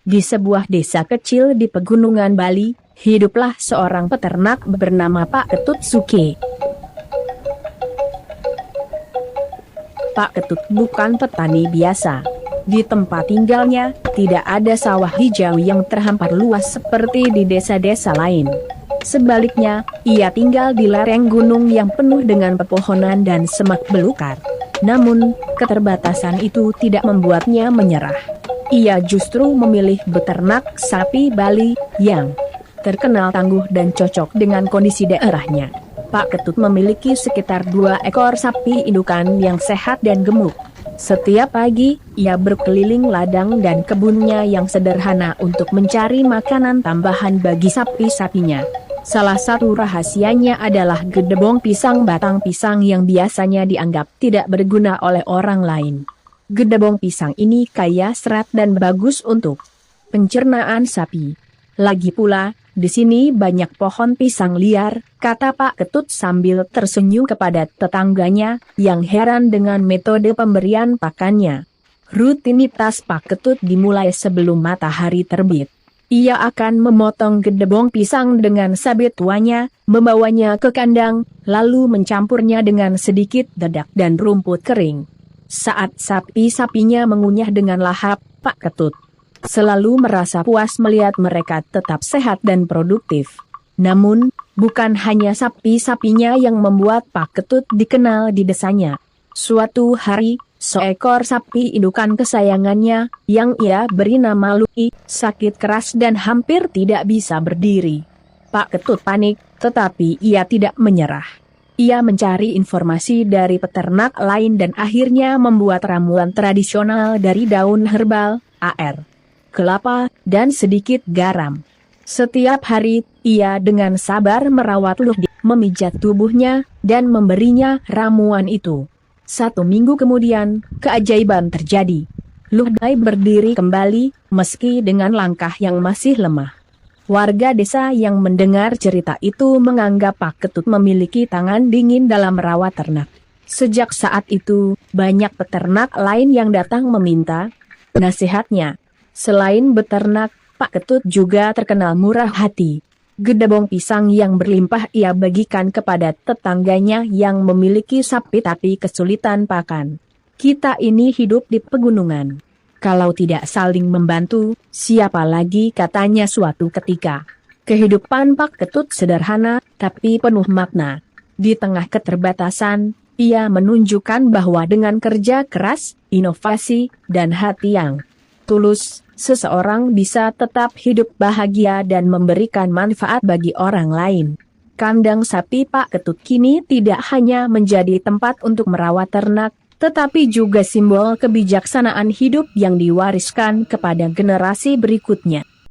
Di sebuah desa kecil di pegunungan Bali, hiduplah seorang peternak bernama Pak Ketut Suke. Pak Ketut bukan petani biasa. Di tempat tinggalnya, tidak ada sawah hijau yang terhampar luas seperti di desa-desa lain. Sebaliknya, ia tinggal di lereng gunung yang penuh dengan pepohonan dan semak belukar. Namun, keterbatasan itu tidak membuatnya menyerah. Ia justru memilih beternak sapi Bali yang terkenal tangguh dan cocok dengan kondisi daerahnya. Pak Ketut memiliki sekitar 2 ekor sapi indukan yang sehat dan gemuk. Setiap pagi, ia berkeliling ladang dan kebunnya yang sederhana untuk mencari makanan tambahan bagi sapi-sapinya. Salah satu rahasianya adalah gedebong pisang batang pisang yang biasanya dianggap tidak berguna oleh orang lain. Gedebong pisang ini kaya serat dan bagus untuk pencernaan sapi. Lagi pula, di sini banyak pohon pisang liar, kata Pak Ketut sambil tersenyum kepada tetangganya, yang heran dengan metode pemberian pakannya. Rutinitas Pak Ketut dimulai sebelum matahari terbit. Ia akan memotong gedebong pisang dengan sabit tuanya, membawanya ke kandang, lalu mencampurnya dengan sedikit dedak dan rumput kering. Saat sapi-sapinya mengunyah dengan lahap, Pak Ketut selalu merasa puas melihat mereka tetap sehat dan produktif. Namun, bukan hanya sapi-sapinya yang membuat Pak Ketut dikenal di desanya. Suatu hari, seekor sapi indukan kesayangannya, yang ia beri nama Luki, sakit keras dan hampir tidak bisa berdiri. Pak Ketut panik, tetapi ia tidak menyerah. Ia mencari informasi dari peternak lain dan akhirnya membuat ramuan tradisional dari daun herbal, air, kelapa, dan sedikit garam. Setiap hari, ia dengan sabar merawat Luki, memijat tubuhnya, dan memberinya ramuan itu. 1 minggu kemudian, keajaiban terjadi. Luki berdiri kembali, meski dengan langkah yang masih lemah. Warga desa yang mendengar cerita itu menganggap Pak Ketut memiliki tangan dingin dalam merawat ternak. Sejak saat itu, banyak peternak lain yang datang meminta nasihatnya. Selain beternak, Pak Ketut juga terkenal murah hati. Gedebong pisang yang berlimpah ia bagikan kepada tetangganya yang memiliki sapi tapi kesulitan pakan. Kita ini hidup di pegunungan. Kalau tidak saling membantu, siapa lagi, katanya suatu ketika. Kehidupan Pak Ketut sederhana, tapi penuh makna. Di tengah keterbatasan, ia menunjukkan bahwa dengan kerja keras, inovasi, dan hati yang tulus, seseorang bisa tetap hidup bahagia dan memberikan manfaat bagi orang lain. Kandang sapi Pak Ketut kini tidak hanya menjadi tempat untuk merawat ternak, tetapi juga simbol kebijaksanaan hidup yang diwariskan kepada generasi berikutnya.